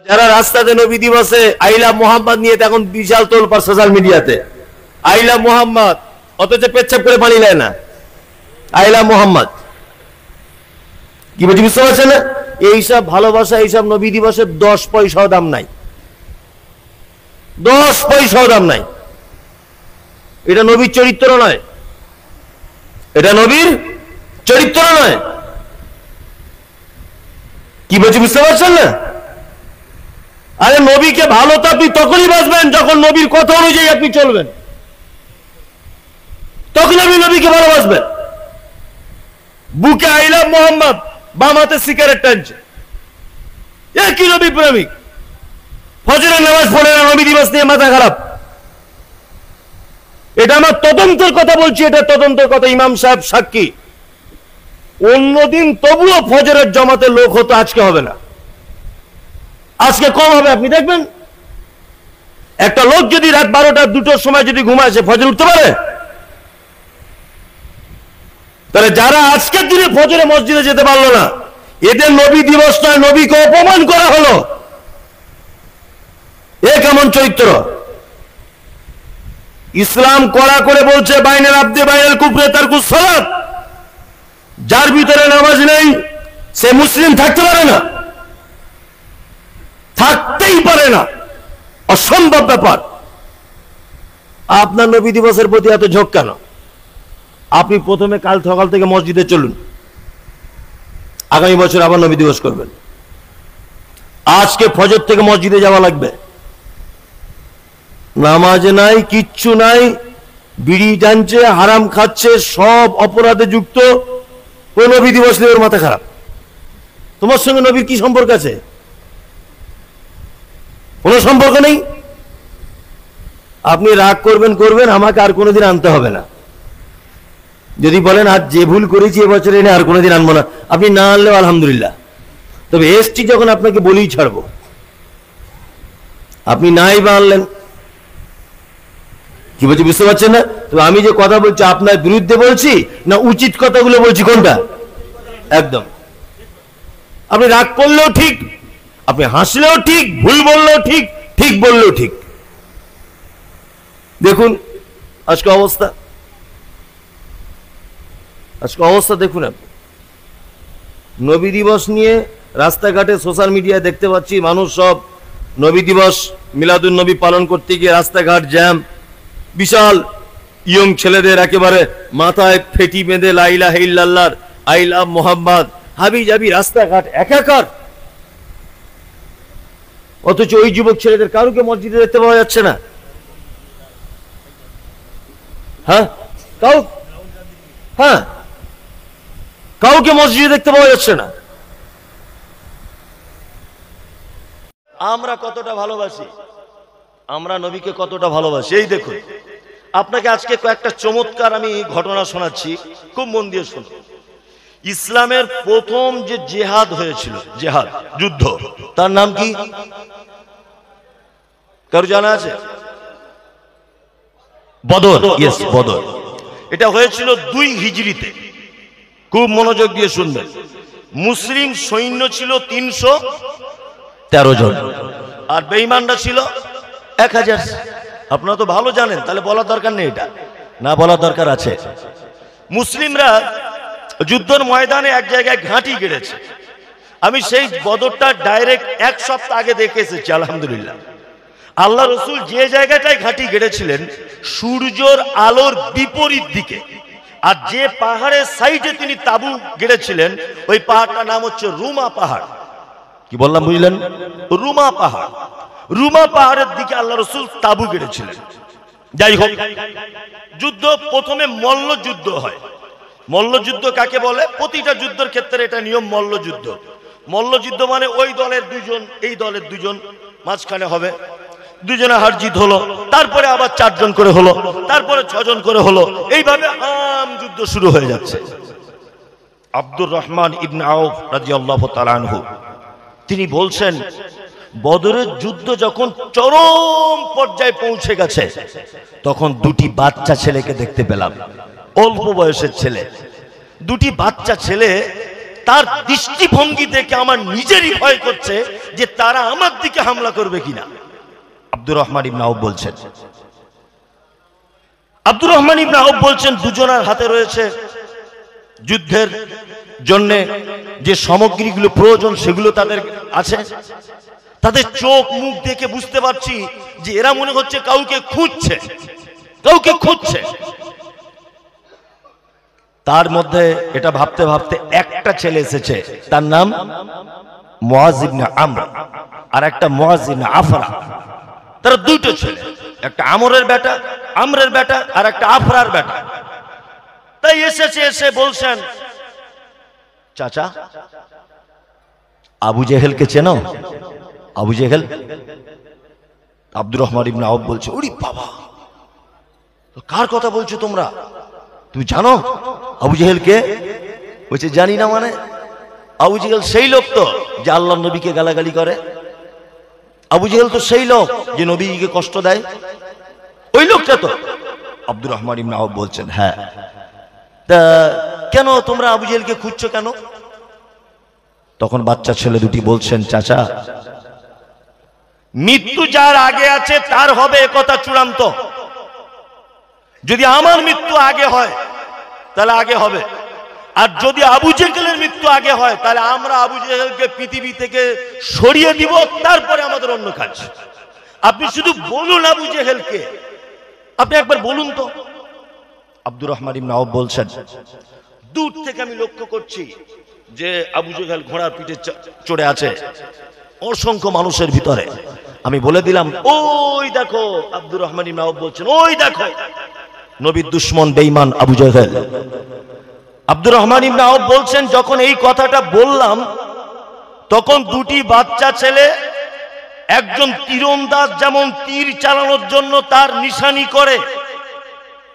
যারা রাস্তাতে নবী দিবসে আই লাভ মোহাম্মদ নিয়ে এখন বিশাল তোলপাড় সোশ্যাল মিডিয়াতে, আই লাভ মোহাম্মদ, অথচ পেচ্ছাপ করে পানি নেয় না। আই লাভ মোহাম্মদ কি বলছি বুঝতে পারছেন না? এইসব ভালোবাসা, এইসব নবী দিবসের 10 পয়সাও দাম নাই, 10 পয়সাও দাম নাই। এটা নবীর চরিত্র নয়, এটা নবীর চরিত্র নয়। কি বলছি বুঝতে পারছেন না? আরে নবীকে ভালো তো আপনি তখনই বাসবেন যখন নবীর কথা অনুযায়ী আপনি চলবেন, তখন আপনি নবীকে ভালোবাসবেন। বুকে আই লাভ মোহাম্মদ, বাম হাতে সিগারেট টানছে, একই নবী প্রেমিক। ফজরের নামাজ পড়ে না, নবী দিবস নিয়ে মাথা খারাপ। এটা আমার তদন্তের কথা বলছি, এটা তদন্তের কথা, ইমাম সাহেব সাক্ষী। অন্যদিন তবুও ফজরের জমাতে লোক হতো, আজকে হবে না, আজকে কম হবে। আপনি দেখবেন একটা লোক যদি রাত 12টা 2টোর সময় যদি ঘুমায়, সে ফজর উঠতে পারে? তাহলে যারা আজকের দিনে ফজরে মসজিদে যেতে পারলো না, এদের নবী দিবস নয়, নবীকে অপমান করা হলো। এ কেমন চরিত্র? ইসলাম কড়া করে বলছে বাইনাল আবদে বাইনাল কুফরে তারকুস সালাত। যার ভিতরে নামাজ নেই সে মুসলিম থাকতে পারে না, থাকতেই পারে না, অসম্ভব ব্যাপার। আপনার নবী দিবসের প্রতি এত ঝোঁক কেন? আপনি প্রথমে কাল সকাল থেকে মসজিদে চলুন, আগামী বছর আবার নবী দিবস করবেন। আজকে ফজর থেকে মসজিদে যাওয়া লাগবে। নামাজ নাই, কিচ্ছু নাই, বিড়ি টানছে, হারাম খাচ্ছে, সব অপরাধে যুক্ত। ওই নবী দিবস নিয়ে ওর মাথা খারাপ। তোমার সঙ্গে নবীর কি সম্পর্ক আছে? কোনো সম্পর্ক নেই। আপনি রাগ করবেন করবেন, আমাকে আর কোনোদিন আনতে হবে না। যদি বলেন আজ যে ভুল করেছি এবছর এনে আর কোনোদিন আনবো না, আপনি না আনলেও আলহামদুলিল্লাহ। তবে এসটি যখন আপনাকে বলেই ছাড়বো, আপনি নাই বা আনলেন, কি বলছি বুঝতে পারছেন না? তবে আমি যে কথা বলছি আপনার বিরুদ্ধে বলছি না উচিত কথাগুলো বলছি, কোনটা? একদম। আপনি রাগ করলেও ঠিক, আপনি হাসলেও ঠিক, ভুল বললেও ঠিক, ঠিক বললেও ঠিক। দেখুন আজকে অবস্থা, আজকে অবস্থা দেখুন আপনি। নবী দিবস নিয়ে রাস্তাঘাটে সোশ্যাল মিডিয়ায় দেখতে পাচ্ছি মানুষ সব নবী দিবস মিলাদুন নবী পালন করতে গিয়ে রাস্তাঘাট জ্যাম, বিশাল ইয়ং ছেলেদের একেবারে মাথায় ফেটি বেঁধে লা ইলাহা ইল্লাল্লাহ, আই লাভ মোহাম্মদ হাবি জাবি, রাস্তাঘাট একাকার। অথচ ওই যুবক ছেলেদের কারুকে মসজিদে দেখতে পাওয়া যাচ্ছে না। হ্যাঁ, কাউকে মসজিদে দেখতে পাওয়া যাচ্ছে না। আমরা কতটা ভালোবাসি, আমরা নবীকে কতটা ভালোবাসি, এই দেখুন। আপনাকে আজকে কয়েকটা চমৎকার আমি ঘটনা শোনাচ্ছি, খুব মন দিয়ে শুনুন। ইসলামের প্রথম যে জেহাদ হয়েছিল, জেহাদ যুদ্ধ, তার নাম কি কারো জানা আছে? বদর। ইয়েস, বদর। এটা হয়েছিল 2 হিজরিতে। খুব মনোযোগ দিয়ে শুনবেন। মুসলিম সৈন্য ছিল 313 জন, আর বেঈমানরা ছিল 1000। আপনারা তো ভালো জানেন, তাহলে বলার দরকার নেই, এটা না বলার দরকার আছে। মুসলিমরা যুদ্ধের ময়দানে এক জায়গায় ঘাঁটি গেড়েছে। আমি সেই বদরটা ডাইরেক্ট 1 সপ্তাহ আগে দেখে এসেছি, আলহামদুলিল্লাহ। আল্লাহ রসুল যে জায়গাটায় ঘাঁটি গেড়েছিলেন সূর্যের আলোর বিপরীত দিকে, আর যে পাহাড়ের সাইডে তিনি তাবু গেড়েছিলেন ওই পাহাড়টার নাম হচ্ছে রুমা পাহাড়। কি বললাম বুঝলেন? রুমা পাহাড়। রুমা পাহাড়ের দিকে আল্লাহ রসুল তাবু গেড়েছিলেন। যাই হোক, যুদ্ধ প্রথমে মল্লযুদ্ধ হয়। মল্লযুদ্ধ কাকে বলে? প্রতিটা যুদ্ধের ক্ষেত্রে এটা নিয়ম, মল্লযুদ্ধ। মল্লযুদ্ধ মানে ওই দলের 2 জন, এই দলের 2 জন, মাঝখানে হবে, 2 জনে হার জিত হলো, তারপরে আবার 4 জন করে হলো, তারপরে 6 জন করে হলো, এইভাবে আম যুদ্ধ শুরু হয়ে যাচ্ছে। আব্দুর রহমান ইবনে আউফ রাদিয়াল্লাহু তাআলা আনহু তিনি বলছেন, বদরের যুদ্ধ যখন চরম পর্যায়ে পৌঁছে গেছে, তখন 2টি বাচ্চা ছেলেকে দেখতে পেলাম, অল্প বয়সের ছেলে। 2টি বাচ্চা ছেলে তার দৃষ্টিভঙ্গি দেখে আমার নিজেরই ভয় করছে যে তারা আমার দিকে হামলা করবে কিনা। আব্দুর রহমান ইবনে আউফ বলছেন, আব্দুর রহমান ইবনে আউফ বলছেন দুজনের হাতে রয়েছে যুদ্ধের জন্য যে সামগ্রীগুলো প্রয়োজন সেগুলো তাদের আছে। তাদের চোখ মুখ দেখে বুঝতে পারছি যে এরা মনে হচ্ছে কাউকে খুঁজছে, কাউকে খুঁজছে। তার মধ্যে এটা ভাবতে ভাবতে একটা ছেলে এসেছে, তার নাম মুআজ ইবনে আমর আর একটা মুআজ ইবনে আফরা। তারা দুটো ছেলে, একটা আমরের বেটা, আমরের বেটা আর একটা আফরার বেটা। তাই এসেছে, এসে বলছেন, চাচা আবু জেহেলকে চেনো? আবু জেহেল? আব্দুর রহমান ইবনে আউফ বলছে, ওরে বাবা, কার কথা বলছো তোমরা? তুমি জানো আবু জেহেলকে? বলছে জানি না মানে? আবু জেহেল সেই লোক তো যে আল্লাহর নবীকে গালাগালি করে। আবু জেহেল তো সেই লোক যে নবীকে কষ্ট দেয়, ওই লোকটা তো। আব্দুর রহমান ইবনে আউফ বলছেন, হ্যাঁ। তা কেন তোমরা আবু জেহেলকে খুঁজছো কেন? তখন বাচ্চা ছেলে দুটি বলছেন, চাচা মৃত্যু যার আগে আছে তার হবে একথা চূড়ান্ত। যদি আমার মৃত্যু আগে হয় তাহলে আগে হবে, আর যদি আবু জেহেলের মৃত্যু আগে হয় তাহলে আমরা আবু জেহেলকে পৃথিবী থেকে সরিয়ে দিব, তারপরে আমাদের অন্য কাজ। আপনি শুধু বলুন আবু জেহেলকে, আপনি একবার বলুন তো। আব্দুর রহমান ইবনে আউফ বলছেন, দূর থেকে আমি লক্ষ্য করছি যে আবু জেহেল ঘোড়ার পিঠে চড়ে আছে অসংখ্য মানুষের ভিতরে। আমি বলে দিলাম, ওই দেখো। আব্দুর রহমান ইবনে আউফ বলছেন, ওই দেখো নবীর দুশমন বেঈমান আবু জেহেল। আব্দুর রহমান ইবনে আউফ বলছেন, যখন এই কথাটা বললাম তখন দুটি বাচ্চা ছেলে, একজন তীরন্দাজ যেমন তীর চালানোর জন্য তার নিশানি করে,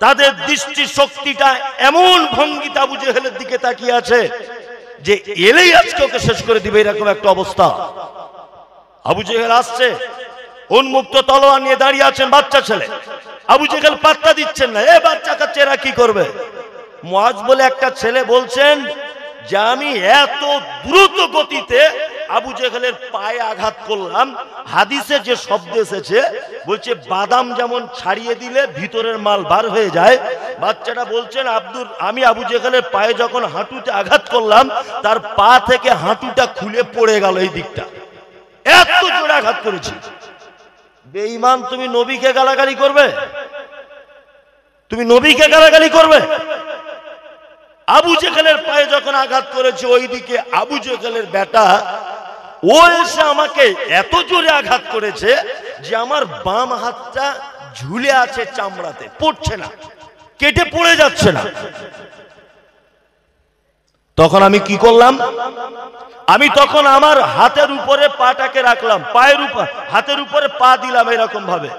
তাদের দৃষ্টি শক্তিটা এমন ভঙ্গিতে আবু জেহেলের দিকে তাকিয়ে আছে যে এলেই আজকে ওকে শেষ করে দিবে, এরকম একটা অবস্থা। আবু জেহেল আসছে, উন্মুক্ত তলোয়ার নিয়ে দাঁড়িয়ে আছেন বাচ্চা ছেলে। আবু জেহেল পাত্তা দিচ্ছেন না, এ বাচ্চা কাচ্চারা কি করবে? মুআজ বলে একটা ছেলে বলছেন যে আমি এত দ্রুত গতিতে আবু জেহেলের পায়ে আঘাত করলাম, হাদিসে যে শব্দ এসেছে বলছে বাদাম যেমন ছাড়িয়ে দিলে ভিতরের মাল বার হয়ে যায়। বাচ্চাটা বলছেন, আমি আবু জেহেলের পায়ে যখন হাঁটুতে আঘাত করলাম তার পা থেকে হাঁটুটা খুলে পড়ে গেল এই দিকটা, এত জোরে আঘাত করেছি। বেঈমান, তুমি নবীকে গালাগালি করবে? তুমি নবীকে গালাগালি করবে? আবু জেহেলের পায়ে যখন আঘাত করেছে ওইদিকে আবু জেহেলের বেটা ও এসে আমাকে এত জোরে আঘাত করেছে যে আমার বাম হাতটা ঝুলে আছে চামড়াতে, পড়ছে না, কেটে পড়ে যাচ্ছে না। তখন আমি কি করলাম? আমি তখন আমার হাতের উপরে পাটাকে রাখলাম, পায়ের উপর হাতের উপরে পা দিলাম, এরকম ভাবে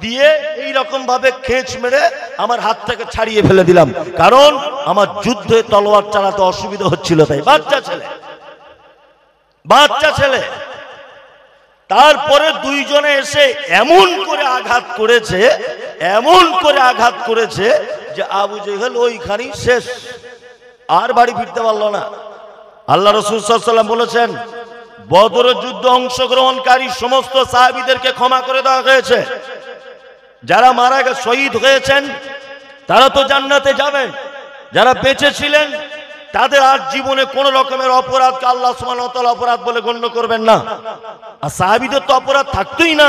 দিয়ে এইরকম ভাবে খেঁচ মেরে আমার হাত থেকে ছাড়িয়ে ফেলে দিলাম, কারণ আমার যুদ্ধে তলোয়ার চালাতে অসুবিধা হচ্ছিল। তাই বাচ্চা ছেলে, বাচ্চা ছেলে। তারপরে দুইজনে এসে এমন করে আঘাত করেছে, এমন করে আঘাত করেছে যে আবু জেহেল ওইখানেই শেষ, আর বাড়ি ফিরতে পারলো না। আল্লাহ রাসূল সাল্লাল্লাহু আলাইহি ওয়াসাল্লাম বলেছেন, বদরের যুদ্ধে অংশগ্রহণকারী সমস্ত সাহাবীদেরকে ক্ষমা করে দেওয়া হয়েছে। যারা মারা গেছে, শহীদ হয়েছেন, তারা তো জান্নাতে যাবেন। যারা বেঁচে ছিলেন তাদের আর জীবনে কোন রকমের অপরাধকে আল্লাহ সুবহানাহু ওয়া তাআলা অপরাধ বলে গণ্য করবেন না। আর সাহাবীদের তো অপরাধ থাকতোই না,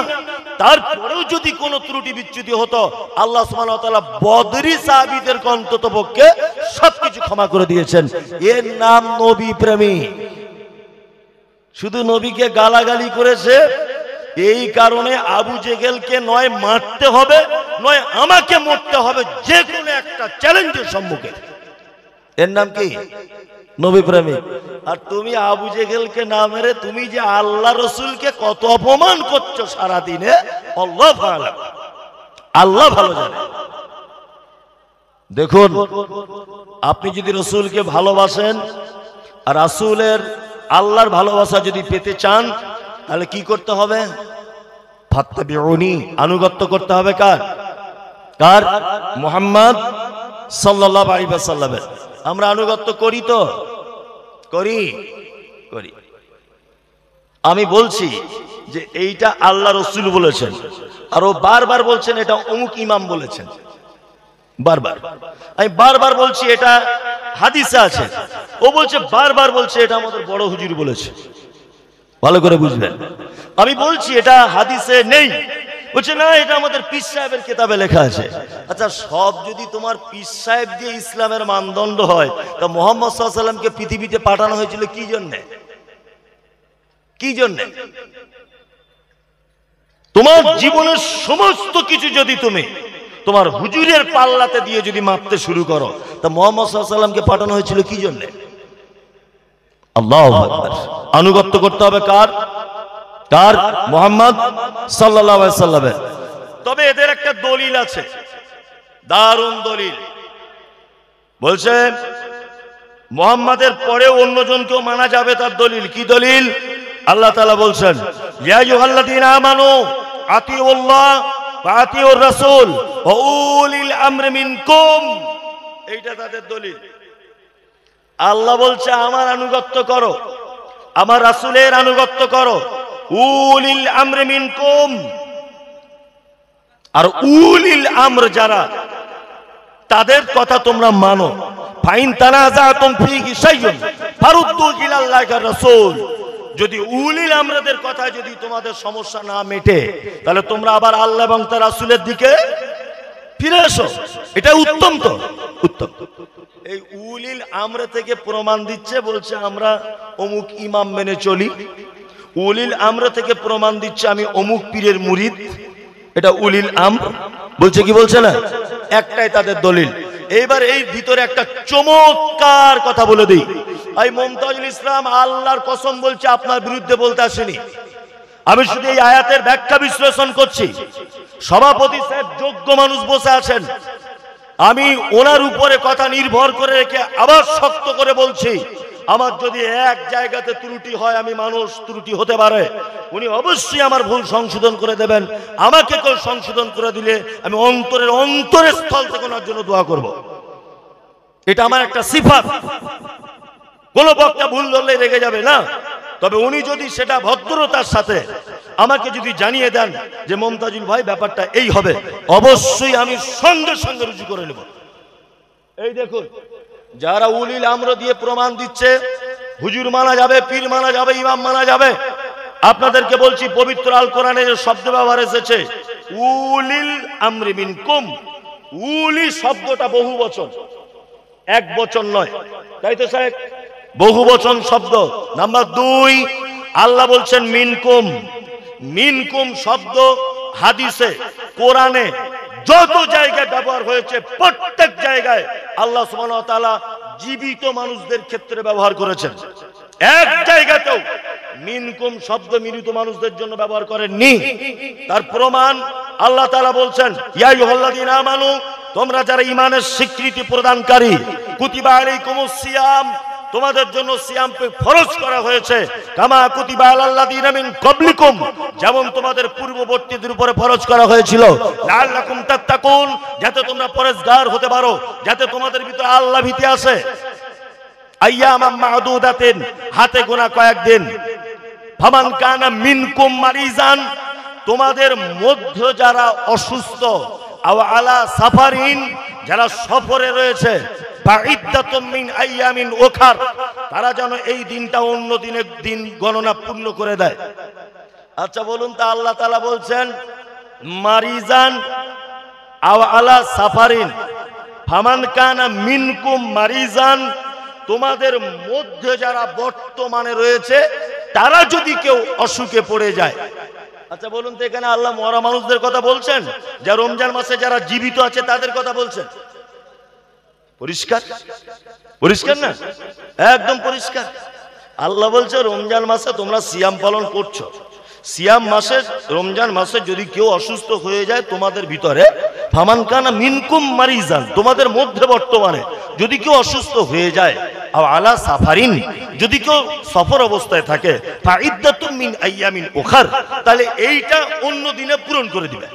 তারপরেও যদি কোনো ত্রুটি বিচ্যুতি হতো আল্লাহ সুবহানাহু ওয়া তাআলা বদরি সাহাবীদের অন্ততপক্ষে সবকিছু ক্ষমা করে দিয়েছেন। এর নাম নবী প্রেমী। শুধু নবীকে গালাগালি করেছে, এই কারণে আবু জেহেলকে নয় মারতে হবে, নয় আমাকে মরতে হবে, যে কোনো একটা চ্যালেঞ্জের সম্মুখে। এর নাম কি? নবী প্রেমিক। আর তুমি আবু জেহেলকে না মেরে তুমি যে আল্লাহ রসুলকে কত অপমান করছো সারা দিনে, আল্লাহ ভালো, আল্লাহ ভালো জানে। দেখুন, আপনি যদি রসুলকে ভালোবাসেন আর রাসূলের আল্লাহর ভালোবাসা যদি পেতে চান তাহলে কি করতে হবে? ফাত্তাবিউনি, আনুগত্য করতে হবে। কার? কার? মুহাম্মদ সাল্লাল্লাহু আলাইহি ওয়াসাল্লামের। আমরা আনুগত্য করি তো? করি করি। আমি বলছি যে এইটা আল্লাহ রসুল বলেছেন, আর ও বারবার বলছেন এটা অমুক ইমাম বলেছেন। বারবার আমি বারবার বলছি এটা হাদিসে আছে, ও বলছে বারবার বলছে এটা আমাদের বড় হুজুর বলেছে। ভালো করে বুঝবেন, আমি বলছি এটা হাদিসে নেই, বলছে না এটা আমাদের পীর সাহেবের কিতাবে লেখা আছে। আচ্ছা, সব যদি তোমার পীর সাহেব দিয়ে ইসলামের মানদণ্ড হয়, তা মুহাম্মদ সাল্লাল্লাহু আলাইহি ওয়াসাল্লামকে পৃথিবীতে পাঠানো হয়েছিল কি জন্য? কি জন্য? তোমার জীবনের সমস্ত কিছু যদি তুমি তোমার হুজুরের পাল্লাতে দিয়ে যদি মাপতে শুরু করো, তা মুহাম্মদ সাল্লাল্লাহু আলাইহি ওয়াসাল্লামকে পাঠানো হয়েছিল কি জন্য? আল্লাহু আকবার। আনুগত্য করতে হবে কার? কার? মুহাম্মদ সাল্লাল্লাহু আলাইহি ওয়াসাল্লামের। তবে এদের একটা দলিল আছে, দারুণ দলিল। বলছে মুহাম্মাদের পরেও অন্যজনকেও মানা যাবে, তার দলিল কি দলিল? আল্লাহ তাআলা বলছেন ইয়া আইয়ুহাল্লাযীনা আমানু আতিউল্লাহ ওয়া আতিউর রাসূল ওয়া উলিল আমরি মিনকুম, এইটা তাদের দলিল। আল্লাহ বলছে আমার আনুগত্য করো, আমার রাসূলের আনুগত্য করো, উলিল আমরি মিনকুম। আর উলিল আমর যারা, তাদের কথা তোমরা মানো। ফাইন তানাযাতুম ফীহি শাইউন ফারুদ্দু ইলাল্লাহি ওয়া রাসূল। যদি উলিল আমরদের কথা যদি তোমাদের সমস্যা না মেটে, তাহলে তোমরা আবার আল্লাহ এবং তার রাসূলের দিকে ফিরে এসো। এটা উত্তম, তো উত্তম। এই উলিল আমর থেকে প্রমাণ দিচ্ছে, বলছে আমরা অমুক ইমাম মেনে চলি। উলিল আমর থেকে প্রমাণ দিচ্ছে আমি অমুক পীরের মুরিদ। এটা উলিল আমর বলছে, কি বলছে না? একটাই তাদের দলিল। এইবার এই ভিতরে একটা চমৎকার কথা বলে দিই। এই মুমতাজুল ইসলাম আল্লাহর কসম বলছে আপনার বিরুদ্ধে বলতে আসেনি। আমি শুধু এই আয়াতের ব্যাখ্যা বিশ্লেষণ করছি। সভাপতি সাহেব যোগ্য মানুষ বসে আছেন, আমি ওনার উপরে কথা নির্ভর করে রেখে আবার শক্ত করে বলছি, আমার যদি এক জায়গাতে ত্রুটি হয়, আমি মানুষ, ত্রুটি হতে পারে, উনি অবশ্যই আমার ভুল সংশোধন করে দেবেন। আমাকে কেউ সংশোধন করে দিলে আমি অন্তরের স্থল থেকে ওনার জন্য দোয়া করব। এটা আমার একটা সিফাত। কোন বক্তা ভুল ধরলে রেগে যাবে না, তবে উনি যদি সেটা ভদ্রতার সাথে আমাকে যদি জানিয়ে দেন যে মুমতাজুল ভাই ব্যাপারটা এই হবে, অবশ্যই আমি সঙ্গে সঙ্গে রুজু করে নেব। এই দেখুন, যারা উলিল আমর দিয়ে প্রমাণ দিচ্ছে হুজুর মানা যাবে, পীর মানা যাবে, ইমাম মানা যাবে, আপনাদেরকে বলছি পবিত্র আল কোরআনে যে শব্দ ব্যবহার এসেছে উলিল আমরি মিনকুম, উলি শব্দটা বহু বচন, এক বচন নয়, তাই তো সাহেব? বহু বচন শব্দ। নাম্বার 2, আল্লাহ বলছেন মিনকুম। মিনকুম শব্দ হাদিসে, কোরআনে যত জায়গায় ব্যবহার হয়েছে, প্রত্যেক জায়গায় আল্লাহ সুবহানাহু ওয়া তাআলা জীবিত মানুষদের ক্ষেত্রে ব্যবহার করেছেন। এক জায়গাতেও মিনকুম শব্দ মৃত মানুষদের জন্য ব্যবহার করেননি। তার প্রমাণ আল্লাহ তাআলা বলছেন ইয়া আইয়ুহাল্লাযীনা আমানু, তোমরা যারা ঈমানের স্বীকৃতি প্রদানকারী, কুতিবা আলাইকুমুস সিয়াম, তোমাদের জন্য সিয়াম ফরজ করা হয়েছে, কামা কুতিবা আলাল্লাযীনা মিন ক্বাবলিকুম, যেমন তোমাদের পূর্ববর্তীদের উপরে ফরজ করা হয়েছিল, লাআল্লাকুম তাত্তাকুন, যাতে তোমরা পরহেজগার হতে পারো, যাতে তোমাদের ভিতরে আল্লাহ ভীতি আসে। আইয়ামাম মা'দুদাতিন, হাতে গোনা কয়েকদিন। ফামান কানা মিনকুম মারিজান, তোমাদের মধ্যে যারা অসুস্থ, আও আলা সাফারিন, যারা সফরে রয়েছে, ফাইদ্দাতুম মিন আইয়ামিন উখার, তারা যেন এই দিনটা অন্য দিনের দিন গণনা পূর্ণ করে দেয়। আচ্ছা বলুন তো, আল্লাহ তাআলা বলছেন মারিজান আও আলা সাফারিন, ফামান কানা মিনকুম মারিজান, তোমাদের মধ্যে যারা বর্তমানে রয়েছে তারা যদি কেউ অসুখে পড়ে যায়। আচ্ছা বলুন তো, এখানে আল্লাহ মরা মানুষদের কথা বলছেন, যা রমজান মাসে যারা জীবিত আছে তাদের কথা বলছেন? পরিষ্কার পরিষ্কার না? একদম পরিষ্কার। আল্লাহ বলছে রমজান মাসে তোমরা সিয়াম পালন করছো, সিয়াম মাসে, রমজান মাসে যদি কেউ অসুস্থ হয়ে যায় তোমাদের ভিতরে, ফামান কানা মিনকুম মারিজান, তোমাদের মধ্যে বর্তমানে যদি কেউ অসুস্থ হয়ে যায়, আও আলা সাফারিন, যদি কেউ সফর অবস্থায় থাকে, ফাইদ্দাতুম মিন আইয়ামিন উখার, তাহলে এইটা অন্য দিনে পূরণ করে দিবে।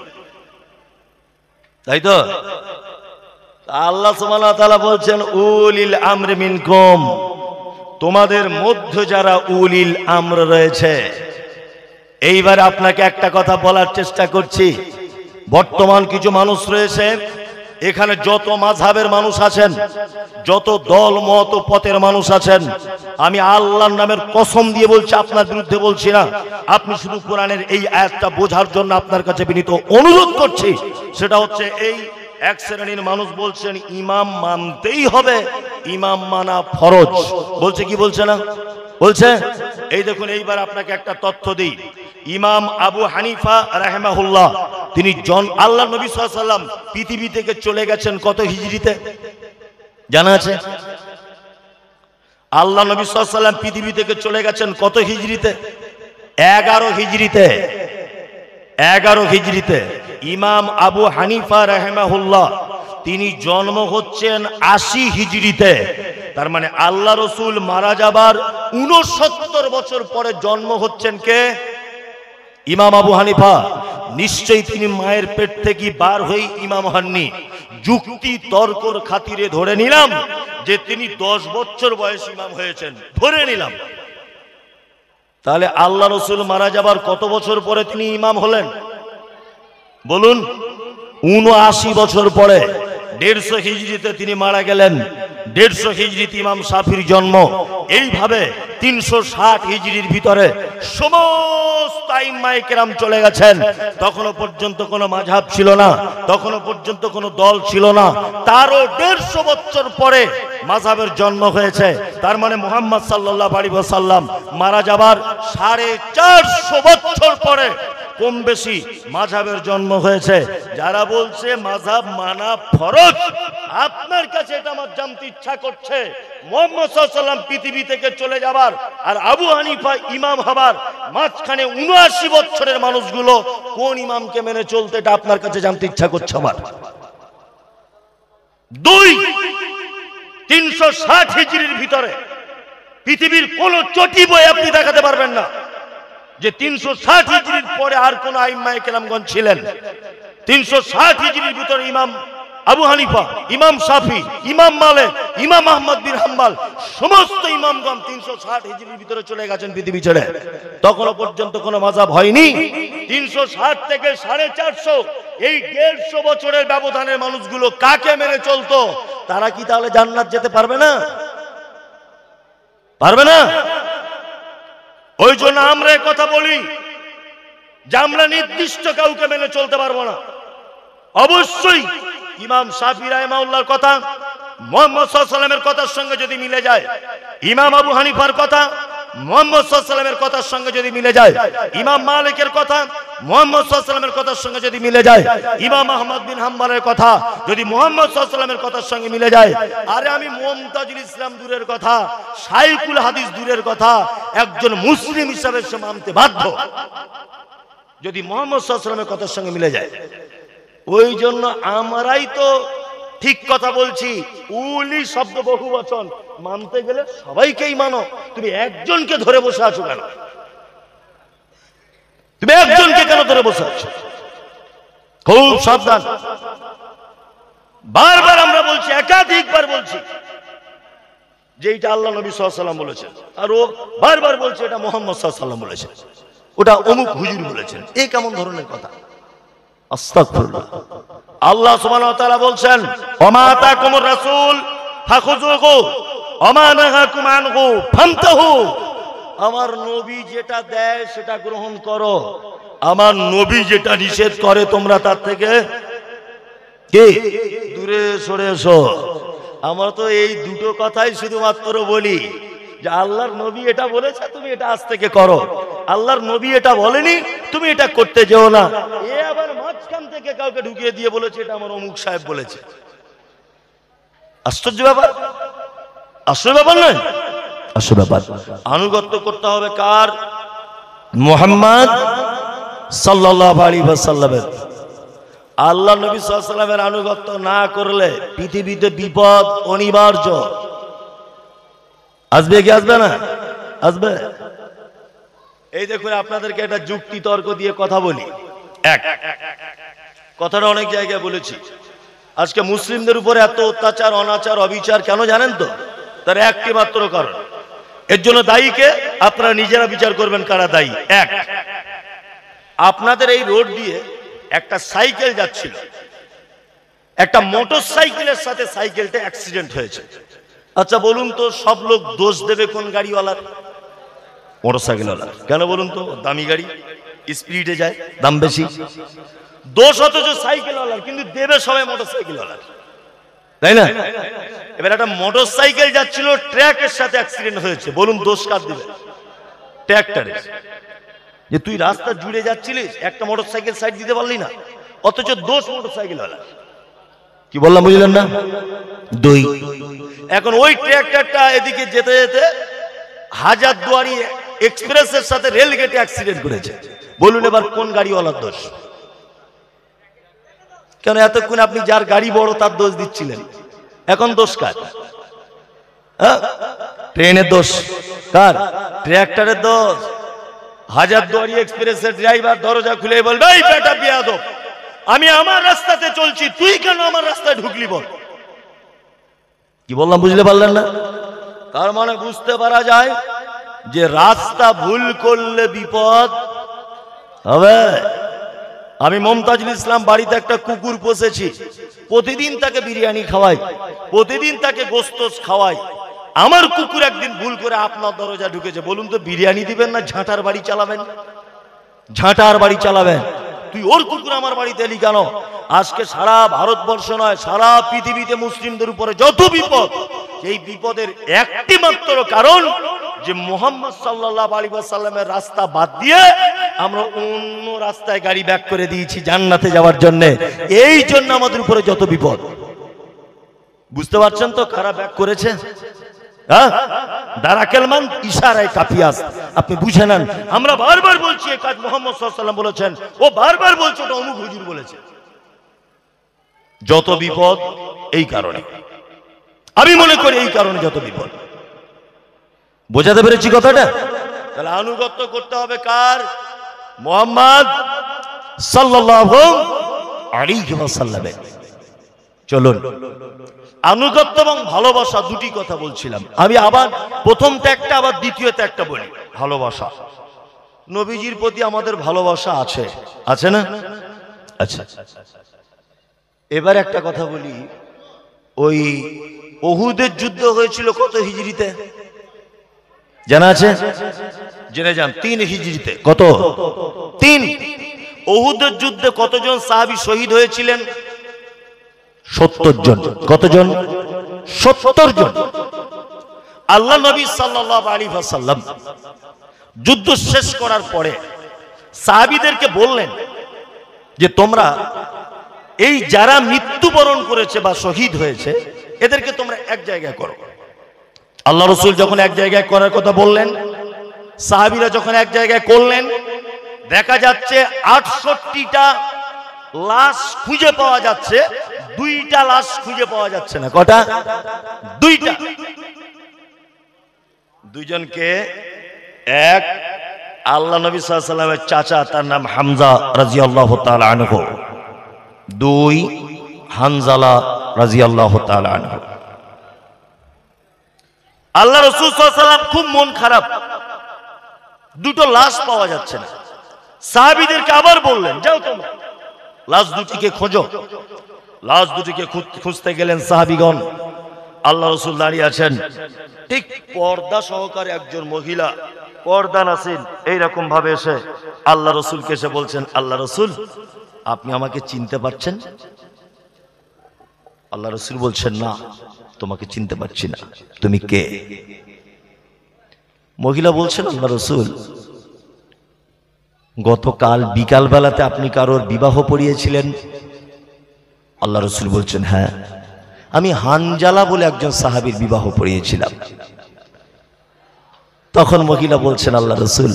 তাই তো আল্লাহ সুবহানাহু ওয়া তাআলা বলছেন উলিল আমরি মিনকুম, তোমাদের মধ্যে যারা উলিল আমর রয়েছে, এইবার আপনাকে একটা কথা বলার চেষ্টা করছি। বর্তমান কিছু মানুষ রয়েছে, এখানে যত মাযহাবের মানুষ আছেন, যত দল মত পথের মানুষ আছেন, আমি আল্লাহর নামের কসম দিয়ে বলছি, আপনার বিরুদ্ধে বলছি না, আপনি শুধু কোরআনের এই আয়াতটা বোঝার জন্য আপনার কাছে বিনীত অনুরোধ করছি। সেটা হচ্ছে, এই এক শ্রেণীর মানুষ বলছেন ইমাম মানতেই হবে, ইমাম মানা ফরজ। বলছে কি বলছে না? বলছে। এই দেখুন, এইবার আপনাকে একটা তথ্য দিই। ইমাম আবু হানিফা রাহিমাহুল্লাহ, তিনি আল্লাহ নবী সাল্লাল্লাহু আলাইহি ওয়াসাল্লাম পৃথিবী থেকে চলে গেছেন কত হিজরিতে জানা আছে? আল্লাহ নবী সাল্লাল্লাহু আলাইহি ওয়াসাল্লাম পৃথিবী থেকে চলে গেছেন কত হিজরিতে? 11 হিজরিতে। 11 হিজরিতে ইমাম আবু হানিফা রাহিমাহুল্লাহ তিনি জন্ম হচ্ছেন 80 হিজরিতে। তার মানে আল্লাহ রসুল মারা যাবার 69 বছর পরে জন্ম হচ্ছেন কে? ইমাম আবু হানিফা। নিশ্চয়ই তিনি মায়ের পেট থেকে বার হয়ে ইমাম হননি। যুক্তি তর্কর খাতিরে ধরে নিলাম যে তিনি 10 বছর বয়স ইমাম হয়েছেন, ধরে নিলাম। তাহলে আল্লাহ রসুল মারা যাবার কত বছর পরে তিনি ইমাম হলেন বলুন? 79 বছর পরে। 150 হিজরিতে তিনি মারা গেলেন। 150 হিজরিতে ইমাম শাফির জন্ম। এইভাবে 360 হিজরির ভিতরে সমস্ত আইম্মায়ে কেরাম চলে গেছেন। তখনও পর্যন্ত কোনো মাযহাব ছিল না, তখনও পর্যন্ত কোনো দল ছিল না। তারও 150 বছর পরে মাযহাবের জন্ম হয়েছে। তার মানে মুহাম্মদ সাল্লাল্লাহু আলাইহি ওয়াসাল্লাম মারা যাবার 450 বছর পরে কম বেশি মাযহাবের জন্ম হয়েছে। যারা বলছে মাযহাব মানা ফরজ, আপনার কাছে এটা আমার জানতে ইচ্ছা করছে, মুহাম্মদ সাল্লাল্লাহু আলাইহি ওয়াসাল্লাম পৃথিবী থেকে চলে যাবার আর আবু হানিফা ইমাম হবার মাঝখানে 79 বছরের মানুষগুলো কোন ইমামকে মেনে চলতে, এটা আপনার কাছে জানতে ইচ্ছা করছে আমার। 360 হিজরির ভিতরে পৃথিবীর কোন চটি বই আপনি দেখাতে পারবেন না যে 360 হিজরির পরে আর কোন আইম্মায়ে কেরামগণ ছিলেন। 360 হিজরির ভিতরে ইমাম আবু হানিফা, ইমাম শাফি, ইমাম মালিক, ইমাম আহমদ বিন হাম্বল, সমস্ত ইমামগণ 360 হিজরির ভিতরে চলে গেছেন পৃথিবী ছেড়ে। তখনও পর্যন্ত কোনো মাযহাব হয়নি। 360 থেকে 450, এই 150 বছরের ব্যবধানের মানুষগুলো কাকে মেনে চলতো? তারা কি তাহলে জান্নাত যেতে পারবে না? পারবে না? ওই জন্য আমরা কথা বলি যে আমরা নির্দিষ্ট কাউকে মেনে চলতে পারবো না। অবশ্যই ইমাম শাফি রাহিমাহুল্লাহর কথা মুহাম্মদ সাল্লাল্লাহু আলাইহি ওয়াসাল্লামের কথার সঙ্গে যদি মিলে যায়, ইমাম আবু হানিফার কথা মুহাম্মদ সাল্লাল্লাহু আলাইহি ওয়াসাল্লামের কথার সঙ্গে যদি মিলে যায়, ইমাম মালিকের কথা মুহাম্মদ সাল্লাল্লাহু আলাইহি ওয়াসাল্লামের কথার সঙ্গে যদি মিলে যায়, ইমাম আহমদ বিন হাম্বলের কথা যদি মুহাম্মদ সাল্লাল্লাহু আলাইহি ওয়াসাল্লামের কথার সঙ্গে মিলে যায়, আরে আমি মুমতাজুল ইসলাম দূরের কথা, শাইখুল হাদিস দূরের কথা, একজন মুসলিম হিসাবে সে মানতে বাধ্য যদি মুহাম্মদ সাল্লাল্লাহু আলাইহি ওয়াসাল্লামের কথার সঙ্গে মিলে যায়। ওই জন্য আমরাই তো ঠিক কথা বলছি, উলি শব্দ বহু বচন, মানতে গেলে সবাইকেই মানো। তুমি একজনকে ধরে বসে আছো কেন? তুমি একজনকে কেন ধরে বসে আছো? খুব সাবধান। বারবার আমরা বলছি, একাধিকবার বলছি যে এটা আল্লাহ নবী সাল্লাল্লাহু আলাইহি ওয়াসাল্লাম বলেছেন, আর ও বারবার বলছে এটা মুহাম্মদ সাল্লাল্লাহু আলাইহি ওয়াসাল্লাম বলেছেন, ওটা অমুক হুজুর বলেছেন। এই কেমন ধরনের কথা? আস্তাগফিরুল্লাহ। আল্লাহ সুবহানাহু ওয়া তাআলা বলছেন, ওমা আতাকুমুর রাসূল ফাখুযুহু ওমা নাহাকুম আনহু ফান্তাহু। আমার নবী যেটা দেয় সেটা গ্রহণ করো, আমার নবী যেটা নিষেধ করে তোমরা তার থেকে কি দূরে সরে এসো। আমরা তো এই দুটো কথাই শুধুমাত্র বলি যে আল্লাহর নবী এটা বলেছে, তুমি এটা আজ থেকে করো। আল্লাহর নবী এটা বলেনি, তুমি এটা করতে যেও না। এ আবার মাঝখান থেকে কাউকে ঢুকিয়ে দিয়ে বলেছে এটা আমার অমুক সাহেব বলেছে। আশ্চর্য ব্যাপার, আশ্চর্য ব্যাপার নয়? আশ্চর্য ব্যাপার। আনুগত্য করতে হবে কার? মুহাম্মদ সাল্লাল্লাহু আলাইহি ওয়াসাল্লামের। আল্লাহ নবী সাল্লাল্লাহু আলাইহি ওয়াসাল্লামের আনুগত্য না করলে পৃথিবীতে বিপদ অনিবার্য। আসবে কি আসবে না? আসবে। এই দেখুন, আপনাদেরকে একটা যুক্তি তর্ক দিয়ে কথা বলি। এক কথাটা অনেক জায়গায় বলেছি, আজকে মুসলিমদের উপরে এত অত্যাচার, অনাচার, অবিচার কেন জানেন তো? তার একটি মাত্র কারণ, এর জন্য দায়ীকে আপনারা নিজেরা বিচার করবেন কারা দায়ী। এক, আপনাদের এই রোড দিয়ে একটা সাইকেল যাচ্ছিল, একটা মোটর সাইকেলের সাথে সাইকেলটা অ্যাক্সিডেন্ট হয়েছে। আচ্ছা বলুন তো, সব লোক দোষ দেবে কোন গাড়িওয়ালার? মোটর সাইকেলওয়ালার। কেন বলুন তো? দামি গাড়ি, স্পিডে যায়, দাম বেশি। দোষ অথচ সাইকেলওয়ালার, কিন্তু দেবে সবাই মোটর সাইকেলওয়ালার, তাই না? এবার একটা মোটর সাইকেল যাচ্ছিল, ট্রাকের সাথে অ্যাক্সিডেন্ট হয়েছে, বলুন দোষ কার দিবে? ট্রাক্টরের। যে তুই রাস্তা জুড়ে যাচ্ছিলিস, একটা মোটর সাইকেল সাইড দিতে পারলি না, অথচ দোষ মোটর সাইকেলওয়ালার। কি বললাম বুঝলেন না? দুই, এখন ওই ট্রাক্টরটা এদিকে যেতে যেতে হাজারদুয়ারি এক্সপ্রেসের সাথে রেল গেটে অ্যাক্সিডেন্ট করেছে, বলুন এবার কোন গাড়িওয়ালার দোষ? কেন এতক্ষণ আপনি যার গাড়ি বড় তার দোষ দিচ্ছিলেন, এখন দোষ কার? ট্রেনের দোষ কার? ট্রাক্টরের দোষ। হাজারদুয়ারি এক্সপ্রেসের ড্রাইভার দরজা খুলে বলবে, এই বেটা বেয়াদব, আমি আমার রাস্তাতে চলছি, তুই কেন আমার রাস্তায় ঢুকলি বল? কি বললাম বুঝতে পারলেন না? তার মানে বুঝতে পারা যায় যে রাস্তা ভুল করলে বিপদ হবে। আমি মমতাজুল ইসলাম বাড়িতে একটা কুকুর পোষেছি, প্রতিদিন তাকে বিরিয়ানি খাওয়াই, প্রতিদিন তাকে গোস্ত খাওয়াই। আমার কুকুর একদিন ভুল করে আপনার দরজা ঢুকেছে, বলুন তো বিরিয়ানি দিবেন না ঝাঁটার বাড়ি চালাবেন? ঝাঁটার বাড়ি চালাবেন। তুই ওর কুকুর আমার বাড়িতে এলি কেন? আজকে সারা ভারতবর্ষ নয়, সারা পৃথিবীতে মুসলিমদের উপরে যত বিপদ, এই বিপদের একটি মাত্র কারণ যে মুহাম্মদ সাল্লাল্লাহু আলাইহি ওয়াসাল্লামের রাস্তা বাদ দিয়ে আমরা অন্য রাস্তায় গাড়ি ব্যাক করে দিয়েছি জান্নাতে যাওয়ার জন্য। এই জন্য আমাদের উপরে যত বিপদ। বুঝতে পারছেন তো কারা ব্যাক করেছে? দারাকেলমান ইশারায় কাফিয়াস, আপনি বুঝে নেন। আমরা বারবার বলছি এই কাজ মুহাম্মদ সাল্লাল্লাহু আলাইহি ওয়াসাল্লাম বলেছেন, ও বারবার বলছে ওটা অমুক হুজুর বলেছে। যত বিপদ এই কারণে, আমি মনে করি এই কারণে যত বিপদ। বোঝাতে পেরেছি কথাটা? তাহলে আনুগত্য করতে হবে কার? মুহাম্মদ সাল্লাল্লাহু আলাইহি ওয়াসাল্লামের। চলুন, আনুগত্য এবং ভালোবাসা দুটি কথা বলছিলাম আমি। আবার প্রথম ত্যাগটা, আবার দ্বিতীয় ত্যাগটা বলি। ভালোবাসা, নবীজির প্রতি আমাদের ভালোবাসা আছে, আছে না? আচ্ছা, এবার একটা কথা বলি। ওই উহুদের যুদ্ধ হয়েছিল কত হিজরিতে জানা আছে? জেনে যান। 3 হিজরিতে। কত? 3। উহুদের যুদ্ধে কতজন সাহাবী শহীদ হয়েছিলেন? 70 জন। কতজন? 70 জন। আল্লাহ নবী সাল্লাল্লাহু আলাইহি ওয়াসাল্লাম যুদ্ধ শেষ করার পরে সাহাবীদেরকে বললেন যে তোমরা এই যারা মৃত্যুবরণ করেছে বা শহীদ হয়েছে এদেরকে তোমরা এক জায়গায় করো। আল্লাহ রাসূল যখন এক জায়গায় করার কথা বললেন, সাহাবীরা যখন এক জায়গায় করলেন, দেখা যাচ্ছে 68টা লাশ খুঁজে পাওয়া যাচ্ছে, 2টা লাশ খুঁজে পাওয়া যাচ্ছে না। কটা? 2টা। দুইজনকে, এক আল্লাহ নবী সাল্লাল্লাহু আলাইহি ওয়াসাল্লামের চাচা, তার নাম হামজা রাদিয়াল্লাহু তাআলা আনহু। 2 হানজালা রাদিয়াল্লাহু তাআলা আনহু। আল্লাহ রাসূল সাল্লাল্লাহু আলাইহি ওয়াসাল্লাম খুব মন খারাপ, 2টো লাশ পাওয়া যাচ্ছে না। সাহাবীদেরকে আবার বললেন, যাও তোমরা লাশ দুটিকে খোঁজো। লাশ দুটিকে খুঁজতে গেলেন সাহাবীগণ। আল্লাহ রাসূল দাঁড়িয়ে আছেন, ঠিক পর্দা সহকারে একজন মহিলা, পর্দা নাসিল, এইরকম ভাবে এসে আল্লাহ রাসূলকে এসে বলছেন, আল্লাহ রাসূল আপনি আমাকে চিনতে পারছেন? আল্লাহ রাসূল বলছেন, না তোমাকে চিনতে পারছি না, তুমি কে? মহিলা বলছেন, আল্লাহ রাসূল গতকাল বিকাল বেলাতে আপনি কারোর বিবাহ পড়িয়েছিলেন। আল্লাহ রাসূল বলছেন, হ্যাঁ আমি হানজালা বলে একজন সাহাবীর বিবাহ পড়িয়েছিলাম। তখন মহিলা বলছেন, আল্লাহ রাসূল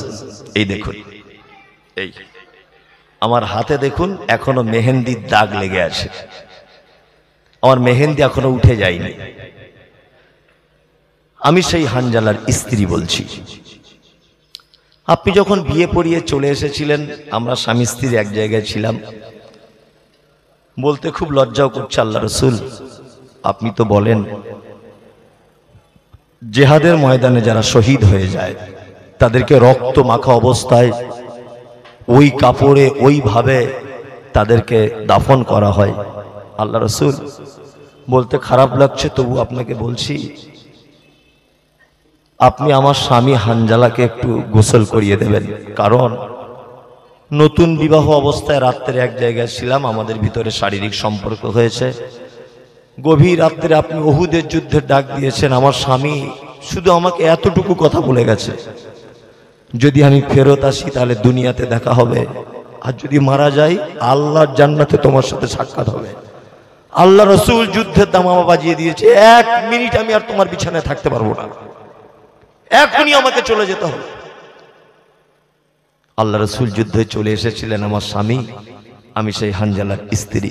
এই দেখুন, এই আমার হাতে দেখুন এখনো মেহেন্দির দাগ লেগে আছে, আমার মেহেন্দি এখনো উঠে যায়নি। আমি সেই হানজালার স্ত্রী বলছি। আপনি যখন বিয়ে পড়িয়ে চলে এসেছিলেন, আমরা স্বামী স্ত্রী এক জায়গায় ছিলাম। বলতে খুব লজ্জাও করছে, আল্লাহ রাসূল আপনি তো বলেন জিহাদের ময়দানে যারা শহীদ হয়ে যায় তাদেরকে রক্ত মাখা অবস্থায় ওই কাপড়ে ওইভাবে তাদেরকে দাফন করা হয়। আল্লাহ রাসূল বলতে খারাপ লাগছে, তবু আপনাকে বলছি, আপনি আমার স্বামী হানজালাকে একটু গোসল করিয়ে দেবেন। কারণ নতুন বিবাহ অবস্থায় রাত্রে এক জায়গায় ছিলাম, আমাদের ভিতরে শারীরিক সম্পর্ক হয়েছে। গভীর রাত্রে আপনি উহুদের যুদ্ধের ডাক দিয়েছেন, আমার স্বামী শুধু আমাকে এতটুকু কথা বলে গেছে, যদি আমি ফেরত আসি তাহলে দুনিয়াতে দেখা হবে, আর যদি মারা যাই আল্লাহর জান্নাতে তোমার সাথে সাক্ষাৎ হবে। আল্লাহ রাসূল যুদ্ধের দামামা বাজিয়ে দিয়েছে, 1 মিনিট আমি আর তোমার বিছানায় থাকতে পারবো না, এখনই আমাকে চলে যেতে হবে। আল্লাহ রাসূল যুদ্ধে চলে এসেছিলেন, আমার স্বামী, আমি সেই হানজালার স্ত্রী।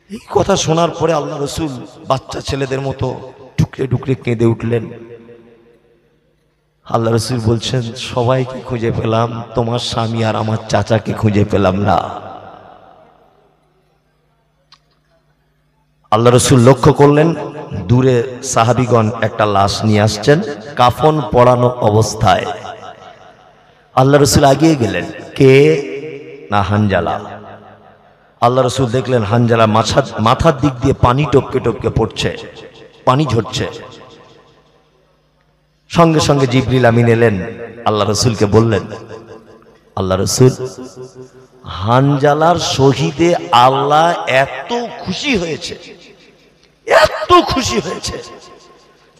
এই কথা শোনার পরে আল্লাহ রাসূল বাচ্চা ছেলেদের মতো টুকরে টুকরে কেঁদে উঠলেন। আল্লাহ রাসূল বলছেন, সবাইকে খুঁজে পেলাম, তোমার স্বামী আর আমার চাচাকে খুঁজে পেলাম না। আল্লাহ রাসূল লক্ষ্য করলেন দূরে সাহাবীগণ একটা লাশ নিয়ে আসছেন কাফন পরানো অবস্থায়। আল্লাহ রাসূল এগিয়ে গেলেন, কে? না, হানজালা। আল্লাহ রাসূল দেখলেন হানজালা মাথার দিক দিয়ে পানি টপকে টপকে পড়ছে, পানি ঝরছে। সঙ্গে সঙ্গে জিবরিল আমিন এলেন, আল্লাহ রাসূলকে বললেন, আল্লাহ রাসূল, হানজালার শহীদে আল্লাহ এত খুশি হয়েছে, এত খুশি হয়েছে,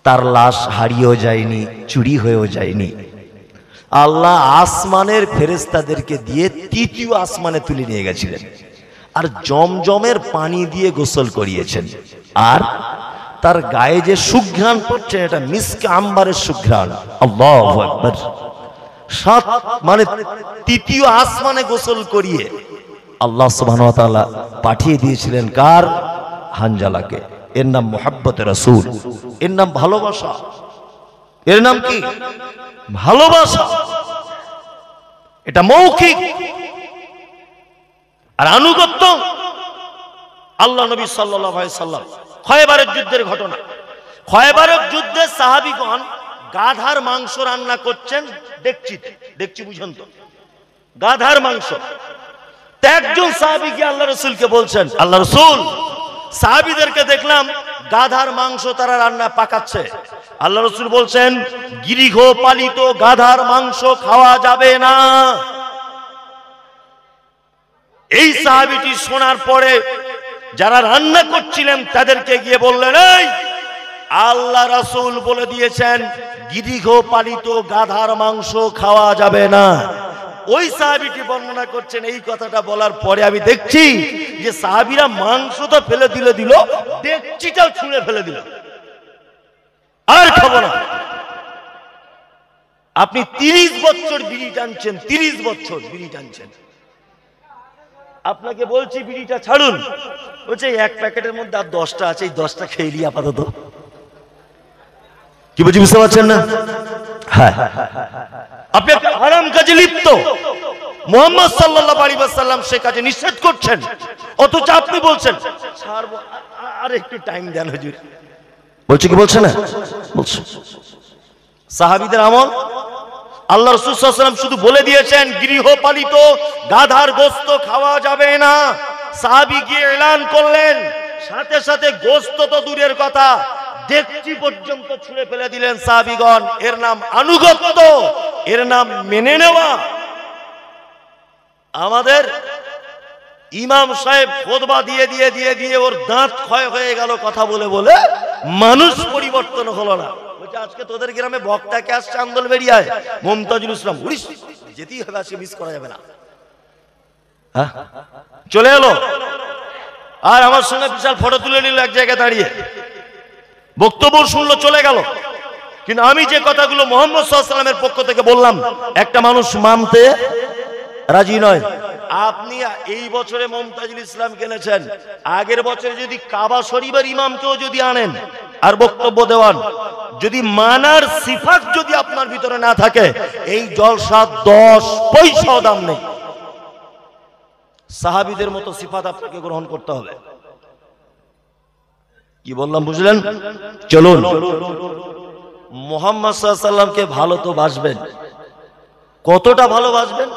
তার লাশ হারিয়েও যায়নি, চুরি হয়েও যায়নি। আল্লাহ আসমানের ফেরেশতাদেরকে দিয়ে ৩য় আসমানে তুলে নিয়ে গেছিলেন, আর জমজমের পানি দিয়ে গোসল করিয়েছেন। আর তার গায়ে যে সুঘ্রাণ পড়ছে, এটা মিস্ক আম্বারের সুঘ্রাণ। আল্লাহু আকবার। মানে ৩য় আসমানে গোসল করিয়ে আল্লাহ সুবহানাহু ওয়া তাআলা পাঠিয়ে দিয়েছিলেন কার? হানজালাকে। এর নাম মুহাব্বতে রাসূল, এর নাম ভালোবাসা। এর নাম কি? ভালোবাসা। এটা মৌখিক, আর আনুগত্য। আল্লাহ নবী সাল্লাল্লাহু আলাইহি সাল্লাম খয়বারের যুদ্ধের ঘটনা। খয়বারের যুদ্ধে সাহাবীগণ গাধার মাংস রান্না করছেন ডেকচিতে। ডেকচি বুঝেন তো? গাধার মাংস। একজন সাহাবী গিয়ে আল্লাহ রাসূলকে বলছেন, আল্লাহ রাসূল, সাহাবীদেরকে দেখলাম গাধার মাংস তারা রান্না পাকাচ্ছে। আল্লাহ রাসূল বলছেন, গৃহপালিত গাধার মাংস খাওয়া যাবে না। এই সাহাবীটি শোনার পরে যারা রান্না করছিলেন তাদেরকে গিয়ে বললেন, এই আল্লাহ রাসূল বলে দিয়েছেন গৃহপালিত গাধার মাংস খাওয়া যাবে না। ওই সাহাবীটি বর্ণনা করছেন, এই কথাটা বলার পরে আমি দেখছি যে সাহাবীরা মাংস তো ফেলে দিল, ডেকচিটাও ছুঁড়ে ফেলে দিল, আর খাবো না। আপনি 30 বছর বিড়ি টানছেন, 30 বছর বিড়ি টানছেন, আপনাকে বলছি বিড়িটা ছাড়ুন, বলছে এক প্যাকেটের মধ্যে আর 10টা আছে, এই 10টা খেয়ে নিই আপাতত। কি বলছি বুঝতে পারছেন না? হ্যাঁ, আপনি একটা হারাম কাজে লিপ্ত। মুহাম্মদ সাল্লাল্লাহু আলাইহি ওয়াসাল্লাম সে কাজে নিষেধ করছেন, অথচ আপনি বলছেন ছাড়বো, আর একটু টাইম দেন হুজুর। বলছে কি বলছে না? বলছে। সাহাবীদের আমল, আল্লাহ রাসূল সাল্লাল্লাহু আলাইহি ওয়াসাল্লাম শুধু বলে দিয়েছেন গৃহপালিত গাধার গোশত খাওয়া যাবে না। সাহাবী গিয়ে এলান করলেন, সাথে সাথে গোশত তো দূরের কথা, ডেকচি পর্যন্ত ছুঁড়ে ফেলে দিলেন সাহাবীগণ। এর নাম আনুগত্য, এর নাম মেনে নেওয়া। আমাদের ইমাম সাহেব খুতবা দিয়ে ওর দাঁত ক্ষয় হয়ে গেল কথা বলে বলে, মানুষ পরিবর্তন হলো না। বলছে আজকে তোদের গ্রামে বক্তাকে আসছে আন্দোলবেড়িয়ায়, মুমতাজুল ইসলাম, যেতেই হবে, আজকে মিস করা যাবে না। চলে এলো, আর আমার সঙ্গে বিশাল ফটো তুলে নিল এক জায়গায় দাঁড়িয়ে, বক্তব্য শুনলো, চলে গেল। কিন্তু আমি যে কথাগুলো মুহাম্মদ সাল্লাল্লাহু আলাইহি ওয়াসাল্লামের পক্ষ থেকে বললাম, একটা মানুষ মানতে রাজি নয়। আপনি এই বছরে মুমতাজুল ইসলাম কিনেছেন, আগের বছরে যদি কাবা শরীফের ইমামকেও যদি আনেন আর বক্তব্য দেওয়ান, যদি মানার সিফাত যদি আপনার ভিতরে না থাকে, এই জলসা 10 পয়সাও দাম নেই। সাহাবীদের মতো সিফাত আপনাকে গ্রহণ করতে হবে। কি বললাম বুঝলেন? চলুন মুহাম্মদ সাল্লাল্লাহু আলাইহি সাল্লামকে ভালো তো বাসবেন, কতটা ভালোবাসবেন,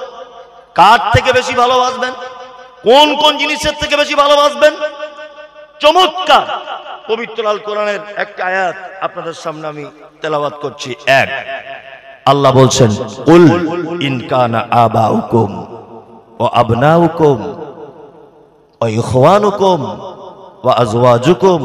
কার থেকে বেশি ভালোবাসবেন, কোন কোন জিনিসের থেকে বেশি ভালোবাসবেন? চমৎকার পবিত্র আল কোরআনের একটা আয়াত আপনাদের সামনে আমি তেলাওয়াত করছি। এক, আল্লাহ বলছেন, কুল ইন কানা আবাউকুম ওয়া আবনাউকুম ওয়া ইখওয়ানুকুম ওয়া আজওয়াজুকুম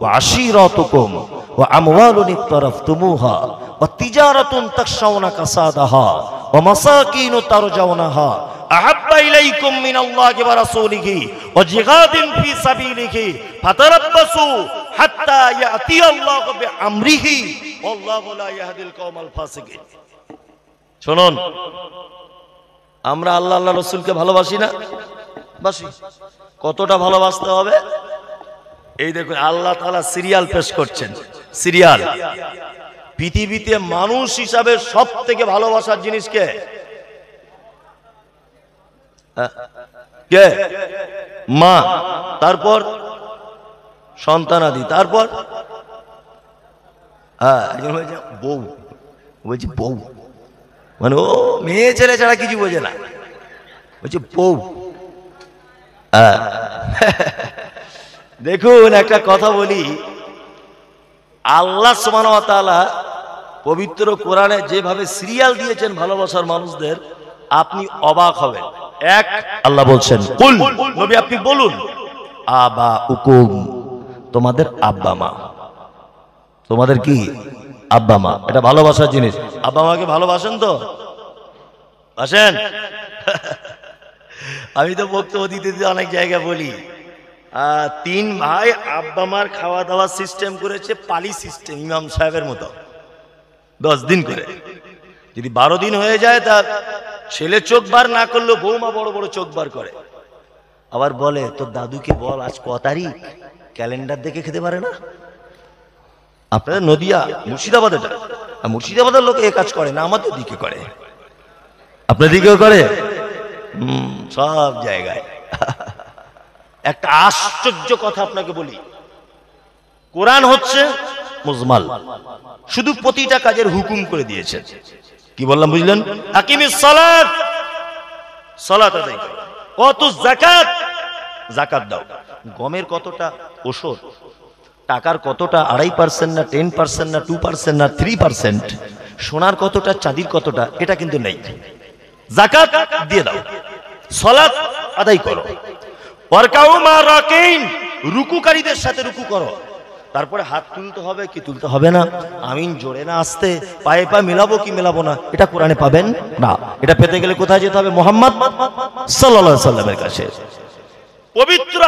ওয়া আশীরাতুকুম ওয়া আমওয়ালুন ইকতারাফতুমুহা ওয়া তিজারাতুন তাখশাউনা কাসাদাহা ওয়া মাসাকিনু তারজাউনাহা আহাব্বা ইলাইকুম মিনাল্লাহি ওয়া রাসূলিহি ওয়া জিহাদিন ফি সাবিলিহি ফাতারাব্বাসু হাত্তা ইয়াতিয়াল্লাহু বিআমরিহি ওয়াল্লাহু লা ইয়াহদিল কওমাল ফাসিকিন। শুনুন, আমরা আল্লাহ আল্লাহ রাসূলকে ভালোবাসি না? বাসি। কতটা ভালোবাসতে হবে? এই দেখুন আল্লাহ তাআলা সিরিয়াল পেশ করছেন। সিরিয়াল, পৃথিবীতে মানুষ হিসাবে সব থেকে ভালোবাসার জিনিস কে? কে? মা, তারপর সন্তানাদি, তারপর বউ। বলছি বউ মানে ও মেয়ে ছেলে ছাড়া কিছু বোঝে না, বলছি বউ। দেখুন একটা কথা বলি, আল্লাহ সুবহানাহু ওয়া তাআলা পবিত্র কোরআনে যেভাবে সিরিয়াল দিয়েছেন ভালোবাসার মানুষদের, আপনি অবাক হবেন। এক, আল্লাহ বলছেন, কুল, নবী আপনি বলুন, আবা উকুম, তোমাদের আব্বা মা। তোমাদের কি? আব্বা মা। এটা ভালোবাসার জিনিস। আব্বা মাকে ভালোবাসেন তো? বাসেন? আমি তো বক্তব্য দিতে দিতে অনেক জায়গায় বলি, 3 ভাই আব্বা মার খাওয়া দাওয়ার সিস্টেম করেছে পালি সিস্টেম, ইমাম সাহেবের মতো 10 দিন করে। যদি 12 দিন হয়ে যায়, তার ছেলে চোখ বার না করলেও বৌমা বড় বড় চোখ বার করে। আবার বলে, তোর দাদুকে বল আজ ক তারিখ, ক্যালেন্ডার দেখে খেতে পারে না। আপনাদের নদিয়া মুর্শিদাবাদ, এটা মুর্শিদাবাদের লোক এ কাজ করে না, আমাদের দিকে করে। আপনার দিকেও করে? সব জায়গায়। একটা আশ্চর্য কথা আপনাকে বলি, কোরআন হচ্ছে মুজমাল, শুধু প্রতিটা কাজের হুকুম করে দিয়েছে। কি বললাম বুঝলেন? আকিমিস সালাত, সালাত আদায় করো। ওয়াতু যাকাত, যাকাত দাও। গমের কতটা ওষুধ, টাকার কতটা 2.5% না 10% না 2% না 3%, সোনার কতটা চাঁদির কতটা, এটা কিন্তু নেই। যাকাত দিয়ে দাও, সালাত আদায় করো। ওয়ারকাউ মা রাকিন, রুকুকারীদের সাথে রুকু করো। তারপরে হাত তুলতে হবে কি তুলতে হবে না, আমিন জোরে না আসতে, পায়ে পা মিলাবো কি মিলাবো না, এটা কোরআনে পাবেন না। এটা পেতে গেলে কোথায় যেতে হবে? মুহাম্মদ সাল্লাল্লাহু আলাইহি ওয়াসাল্লামের কাছে। পবিত্র